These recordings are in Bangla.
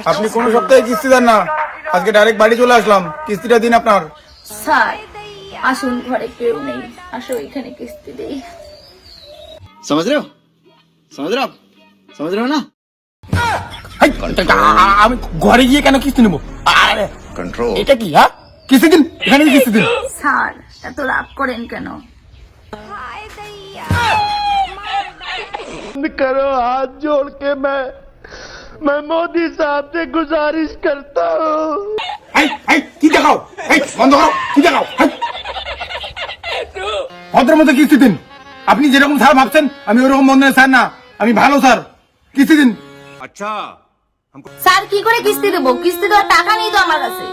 আপনি কোন সপ্তাহে কিস্তি দেন না, আজকে ডাইরেক্ট বাড়ি চলে আসলাম, কিস্তিটা দিন আপনার। স্যার আসুন, ঘরে কেউ নেই, আসো এখানে কিস্তি দেই। समझ रहे हो समझ रहे हो ना? আমি ঘরে গিয়ে কেন কিস্তি নেবো? আরে কন্ট্রোল, এটা কি? হ্যাঁ, কিস্তি দিন, এখানে কিস্তি দিন। স্যার এত রাগ করেন কেন? करो हाथ जोड़ के मैं मोदी साहब से गुजारिश करता हूँ। কি দেখাও? বন্ধ করো, কি দেখাও? ভদ্র মতো কিস্তি দিন। আপনি যেরকম স্যার ভাবছেন আমি ওরকম মন্দিরের স্যার না, আমি ভালো স্যার, কিস্তি দিন। স্যার কি করে কিস্তি দেবো? কিস্তি দেওয়ার টাকা নেই তো আমার কাছে।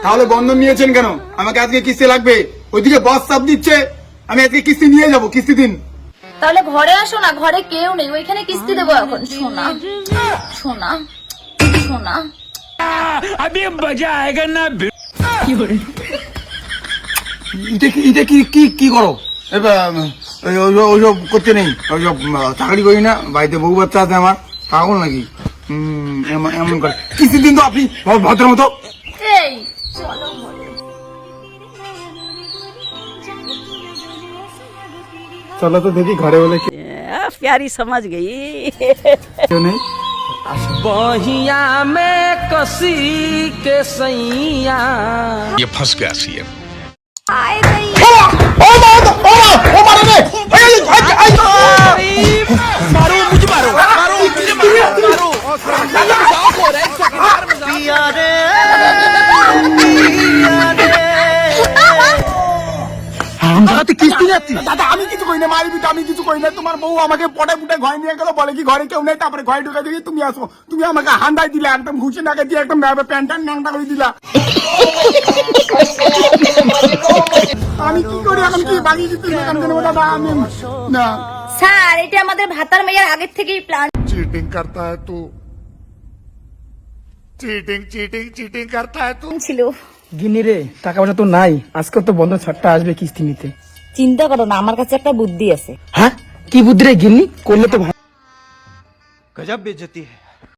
তাহলে বন্ধন নিয়েছেন কেন? আমাকে আজকে কিস্তি লাগবে। ওইদিকে বস চাপ দিচ্ছে, আমি আজকে কিস্তি নিয়ে যাবো, কিস্তি দিন। তাহলে ঘরে আসো না, ঘরে কেউ নেই, ওইখানে কিস্তি দেবো এখন। শোনা শোনা শোনা এটা কি করো? ওইসব করতে নেই, ওইসব চাকরি করি না, বাড়িতে বউ বাচ্চা আছে আমার, পাগল নাকি? এমন করে কিস্তি দিন তো আপনি ভদ্র মতো। এই চলো ঘরে। চলো তো দেখি ঘরে বলে प्यारी समझ गई। কেউ নেই। बहिया में कसी के सैया ये फंस गया सीएम। मारो मुझे मारो मारो मुझे मारो কিস্তি যাচ্ছি দাদা, আমি কিছু করি না, মারবি তো, আমি কিছু করি না। তোমার বউ আমাকে পটে পুটে ঘরে নিয়ে গেল, বলে কি ঘরে কেউ নেই, তারপরে ঘরে ঢুকে দেখি তুমি আসো, তুমি আমাকে হান্দাই দিলে, একদম ঘুষি নাকে দিয়ে একদম প্যান্ট ন্যাংটা করে দিলা। আমি কি করি এখন? কি বাগিয়ে দিতে দাদা? আমি না স্যার এটা আমাদের ভাতার মেয়ের আগের থেকেই প্ল্যান चीटिंग करता है तू, चीटिंग चीटिंग चीटिंग करता है तू। ছিল। গিনি রে, টাকা পয়সা তো নাই, আজকে তো বন্ধ ছাড়টা আসবে কিস্তি নিতে। চিন্তা করো না, আমার কাছে একটা বুদ্ধি আছে। হ্যাঁ, কি বুদ্ধি রে গিন্নি? করলে তো ভালো। गजब बेइज्जती है।